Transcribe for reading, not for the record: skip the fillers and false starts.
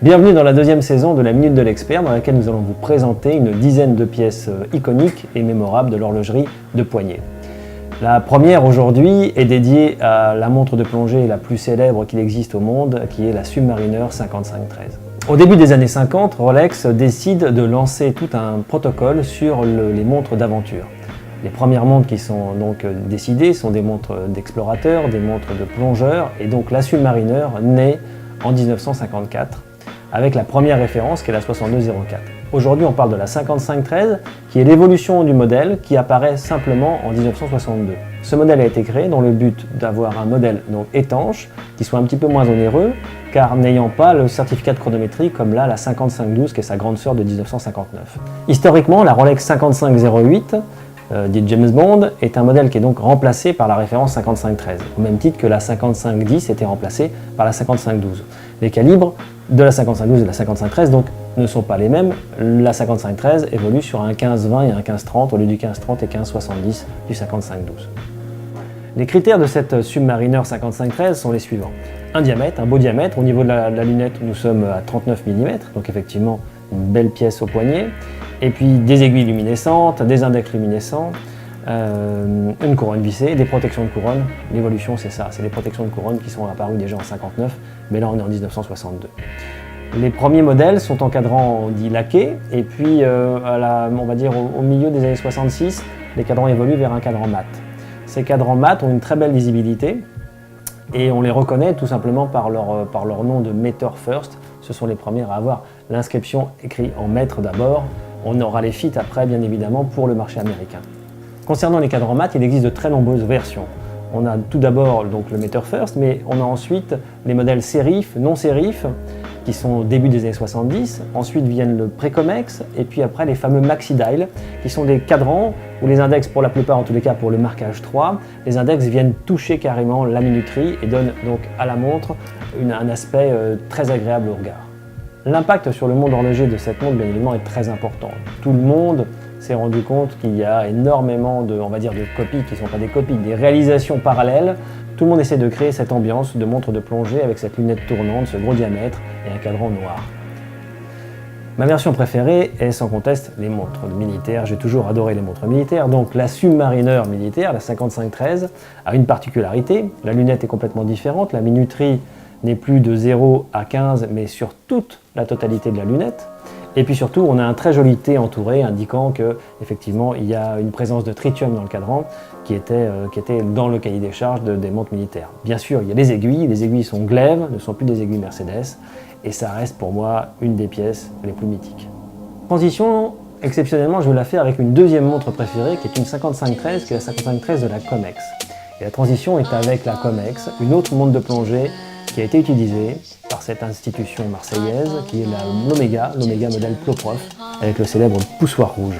Bienvenue dans la deuxième saison de la Minute de l'Expert, dans laquelle nous allons vous présenter une dizaine de pièces iconiques et mémorables de l'horlogerie de poignet. La première aujourd'hui est dédiée à la montre de plongée la plus célèbre qu'il existe au monde, qui est la Submariner 5513. Au début des années 50, Rolex décide de lancer tout un protocole sur les montres d'aventure. Les premières montres qui sont donc décidées sont des montres d'explorateurs, des montres de plongeurs, et donc la Submariner naît en 1954 avec la première référence qui est la 6204. Aujourd'hui, on parle de la 5513 qui est l'évolution du modèle qui apparaît simplement en 1962. Ce modèle a été créé dans le but d'avoir un modèle donc étanche qui soit un petit peu moins onéreux car n'ayant pas le certificat de chronométrie comme là la 5512 qui est sa grande sœur de 1959. Historiquement, la Rolex 5508 dit James Bond, est un modèle qui est donc remplacé par la référence 5513, au même titre que la 5510 était remplacée par la 5512. Les calibres de la 5512 et de la 5513 donc, ne sont pas les mêmes. La 5513 évolue sur un 1520 et un 1530 au lieu du 1530 et 1570 du 5512. Les critères de cette Submariner 5513 sont les suivants. Un diamètre, un beau diamètre. Au niveau de la lunette, nous sommes à 39 mm, donc effectivement une belle pièce au poignet. Et puis des aiguilles luminescentes, des index luminescents, une couronne vissée, des protections de couronne. L'évolution, c'est ça, c'est les protections de couronne qui sont apparues déjà en 59, mais là on est en 1962. Les premiers modèles sont en cadran dit laqué, et puis on va dire au milieu des années 66, les cadrans évoluent vers un cadran mat. Ces cadrans mat ont une très belle lisibilité, et on les reconnaît tout simplement par leur nom de Meter First. Ce sont les premiers à avoir l'inscription écrite en mètres d'abord. On aura les FIT après, bien évidemment, pour le marché américain. Concernant les cadrans mat, il existe de très nombreuses versions. On a tout d'abord donc le Meter First, mais on a ensuite les modèles sérif, non sérif, qui sont au début des années 70. Ensuite viennent le Precomex, et puis après les fameux Maxi Dial, qui sont des cadrans où les index, pour la plupart, en tous les cas pour le marquage 3, les index viennent toucher carrément la minuterie et donnent donc à la montre un aspect très agréable au regard. L'impact sur le monde horloger de cette montre, bien évidemment, est très important. Tout le monde s'est rendu compte qu'il y a énormément de copies qui ne sont pas des copies, des réalisations parallèles. Tout le monde essaie de créer cette ambiance de montre de plongée avec cette lunette tournante, ce gros diamètre et un cadran noir. Ma version préférée est sans conteste les montres militaires. J'ai toujours adoré les montres militaires. Donc la Submariner militaire, la 5513, a une particularité. La lunette est complètement différente. La minuterie n'est plus de 0 à 15, mais sur toute la totalité de la lunette. Et puis surtout, on a un très joli T entouré, indiquant qu'effectivement, il y a une présence de tritium dans le cadran qui était dans le cahier des charges des montres militaires. Bien sûr, il y a les aiguilles sont glaives, ne sont plus des aiguilles Mercedes, et ça reste pour moi une des pièces les plus mythiques. Transition, exceptionnellement, je vais la faire avec une deuxième montre préférée, qui est une 5513, qui est la 5513 de la Comex. Et la transition est avec la Comex, une autre montre de plongée qui a été utilisée par cette institution marseillaise qui est l'Omega modèle Ploprof avec le célèbre poussoir rouge.